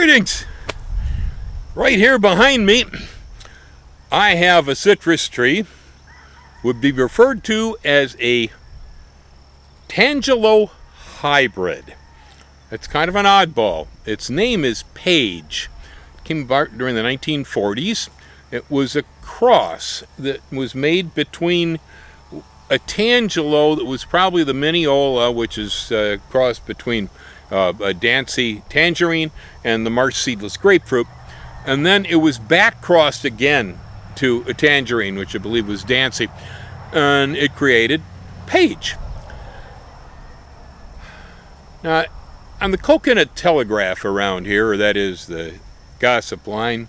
Greetings! Right here behind me, I have a citrus tree, would be referred to as a Tangelo Hybrid. It's kind of an oddball. Its name is Page. It came about during the 1940s. It was a cross that was made between a Tangelo that was probably the Mineola, which is a cross between a Dancy tangerine and the Marsh seedless grapefruit. And then it was back crossed again to a tangerine, which I believe was Dancy, and it created Page. Now, on the Coconut Telegraph around here, or that is the gossip line,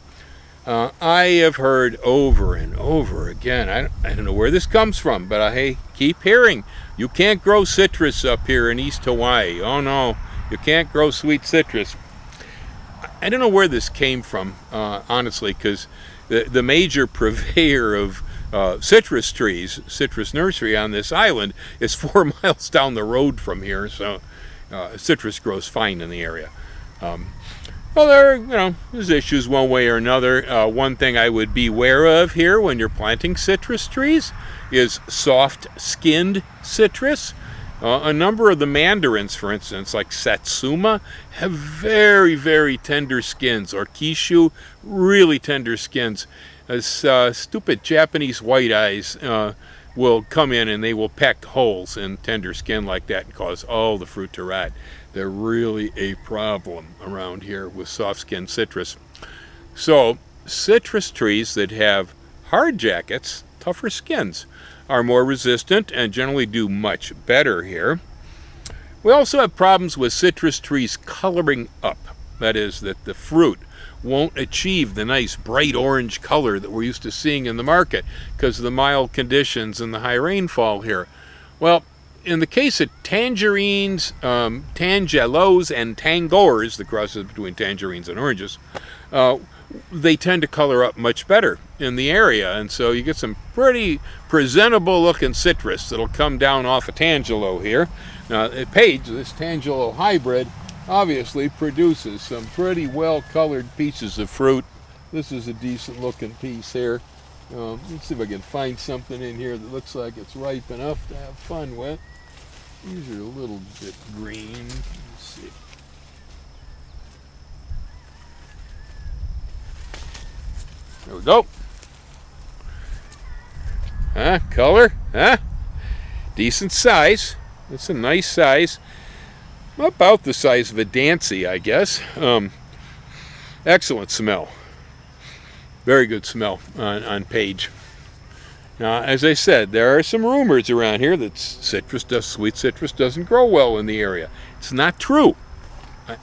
I have heard over and over again, I don't know where this comes from, but I keep hearing, you can't grow citrus up here in East Hawaii. Oh no, you can't grow sweet citrus. I don't know where this came from, honestly, because the major purveyor of citrus trees, Citrus Nursery on this island, is 4 miles down the road from here, so citrus grows fine in the area. Well, there's issues one way or another. One thing I would be aware of here when you're planting citrus trees is soft-skinned citrus. A number of the mandarins, for instance, like Satsuma, have very, very tender skins, or Kishu, really tender skins. As stupid Japanese white eyes will come in and they will peck holes in tender skin like that and cause all the fruit to rot. They're really a problem around here with soft-skinned citrus. So, citrus trees that have hard jackets, tougher skins, are more resistant and generally do much better here. We also have problems with citrus trees coloring up. That is, that the fruit won't achieve the nice bright orange color that we're used to seeing in the market because of the mild conditions and the high rainfall here. Well, in the case of tangerines, tangelos, and tangors, the crosses between tangerines and oranges, they tend to color up much better in the area, and so you get some pretty presentable looking citrus that'll come down off a Tangelo here. Now, Page, this Tangelo Hybrid, obviously produces some pretty well colored pieces of fruit. This is a decent looking piece here. Let's see if I can find something in here that looks like it's ripe enough to have fun with. These are a little bit green. Let's see. There we go. Color, decent size. It's a nice size. About the size of a Dancy, I guess. Excellent smell. Very good smell on Page. Now, as I said, there are some rumors around here that sweet citrus doesn't grow well in the area. It's not true.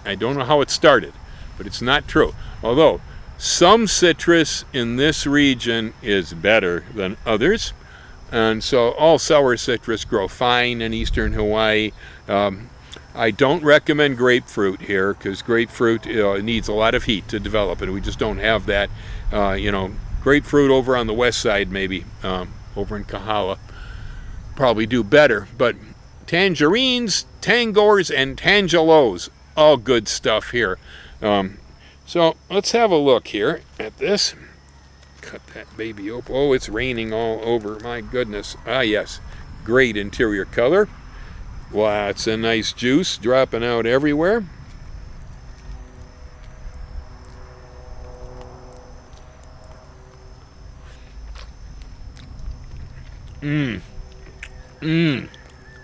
I don't know how it started, but it's not true. Although, some citrus in this region is better than others, and so all sour citrus grow fine in eastern Hawaii. I don't recommend grapefruit here because grapefruit needs a lot of heat to develop, and we just don't have that. Grapefruit over on the west side, maybe over in Kahala, probably do better. But tangerines, tangors, and tangelos, all good stuff here. So let's have a look here at this. Cut that baby open. Oh, it's raining all over. My goodness. Ah, yes. Great interior color. Lots of nice juice dropping out everywhere.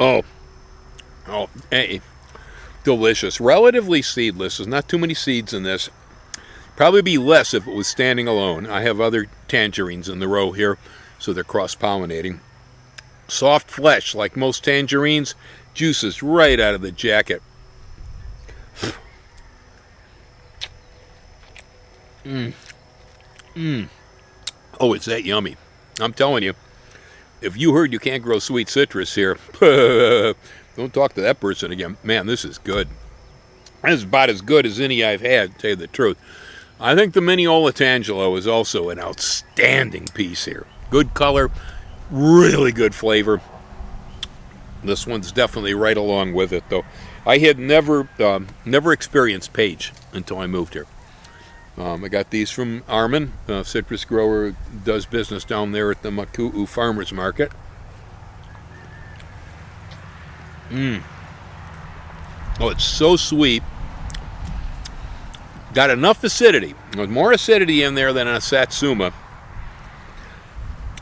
Oh, hey. Delicious. Relatively seedless. There's not too many seeds in this. Probably be less if it was standing alone. I have other tangerines in the row here, so they're cross-pollinating. Soft flesh, like most tangerines, juices right out of the jacket. Oh, it's that yummy. I'm telling you, if you heard you can't grow sweet citrus here, don't talk to that person again. Man, this is good. This is about as good as any I've had, to tell you the truth. I think the Mineola Tangelo is also an outstanding piece here. Good color, really good flavor. This one's definitely right along with it, though. I had never experienced Page until I moved here. I got these from Armin, a citrus grower who does business down there at the Maku'u Farmers Market. Oh, it's so sweet. Got enough acidity. There's more acidity in there than a Satsuma.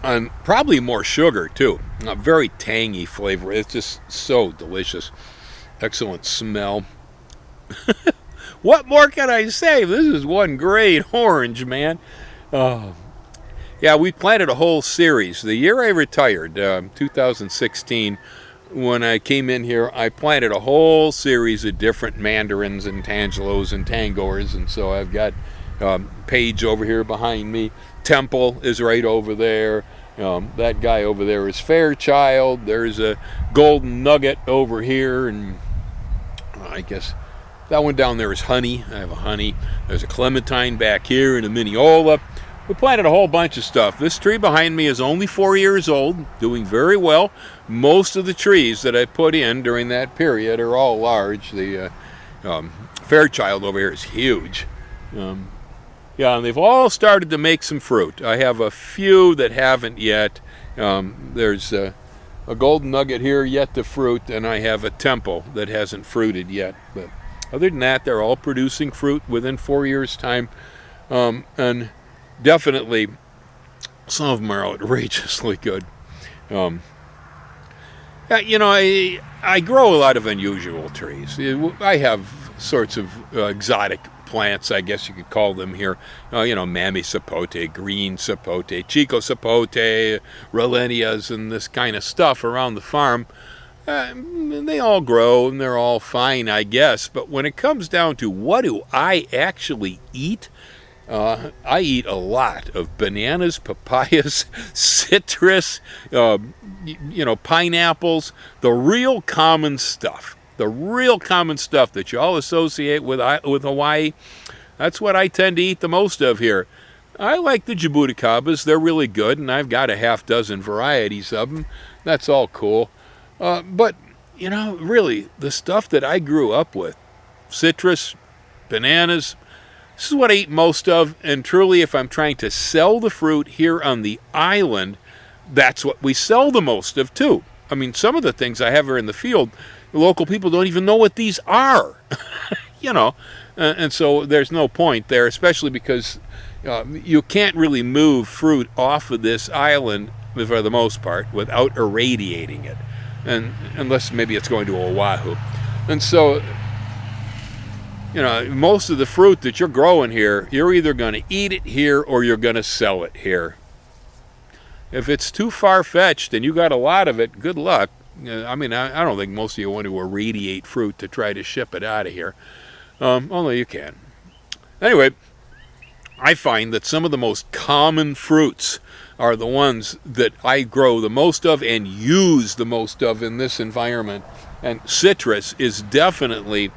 And probably more sugar, too. A very tangy flavor. It's just so delicious. Excellent smell. What more can I say? This is one great orange, man. Yeah, we planted a whole series. The year I retired, 2016, when I came in here, I planted a whole series of different mandarins and tangelos and tangoers. And so I've got Page over here behind me. Temple is right over there. That guy over there is Fairchild. There's a golden nugget over here. And I guess that one down there is honey. I have a honey. There's a clementine back here and a mineola. We planted a whole bunch of stuff. This tree behind me is only 4 years old, doing very well. Most of the trees that I put in during that period are all large. The Fairchild over here is huge. Yeah, and they've all started to make some fruit. I have a few that haven't yet. There's a golden nugget here yet to fruit, and I have a temple that hasn't fruited yet. But other than that, they're all producing fruit within 4 years' time. And definitely, some of them are outrageously good. You know, I grow a lot of unusual trees. I have sorts of exotic plants, I guess you could call them here. You know, mammy sapote, green sapote, chico sapote, rolenias, and this kind of stuff around the farm. They all grow and they're all fine, I guess. But when it comes down to what do I actually eat, I eat a lot of bananas, papayas, citrus, you know, pineapples, the real common stuff. The real common stuff that you all associate with Hawaii. That's what I tend to eat the most of here. I like the jabuticabas. They're really good, and I've got a half dozen varieties of them. That's all cool. But, you know, really, the stuff that I grew up with, citrus, bananas, this is what I eat most of, and truly, if I'm trying to sell the fruit here on the island, that's what we sell the most of, too. I mean, some of the things I have here in the field, the local people don't even know what these are, you know, and so there's no point there, especially because you can't really move fruit off of this island, for the most part, without irradiating it, and unless maybe it's going to Oahu. And so, you know, most of the fruit that you're growing here, you're either going to eat it here or you're going to sell it here. If it's too far-fetched and you got a lot of it, good luck. I mean, I don't think most of you want to irradiate fruit to try to ship it out of here. Although you can. Anyway, I find that some of the most common fruits are the ones that I grow the most of and use the most of in this environment. And citrus is definitely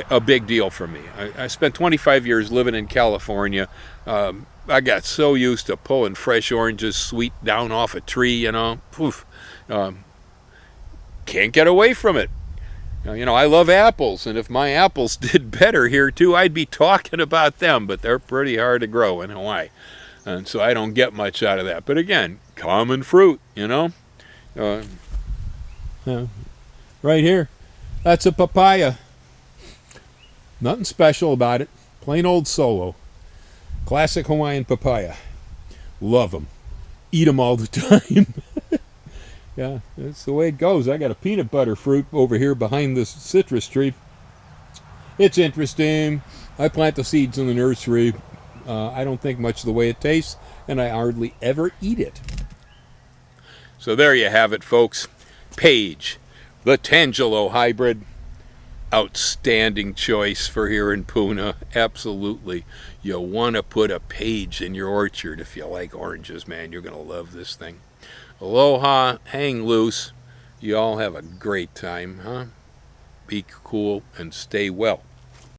a big deal for me. I spent 25 years living in California. I got so used to pulling fresh oranges sweet down off a tree, you know. Poof. Can't get away from it. You know, I love apples, and if my apples did better here too, I'd be talking about them, but they're pretty hard to grow in Hawaii, and so I don't get much out of that. But again, common fruit, you know. Right here, that's a papaya. Nothing special about it. Plain old solo. Classic Hawaiian papaya. Love them. Eat them all the time. Yeah, that's the way it goes. I got a peanut butter fruit over here behind this citrus tree. It's interesting. I plant the seeds in the nursery. I don't think much of the way it tastes, and I hardly ever eat it. So there you have it, folks. Page, the Tangelo Hybrid. Outstanding choice for here in Puna. Absolutely. You want to put a Page in your orchard if you like oranges, man. You're going to love this thing. Aloha, hang loose. You all have a great time, huh? Be cool and stay well.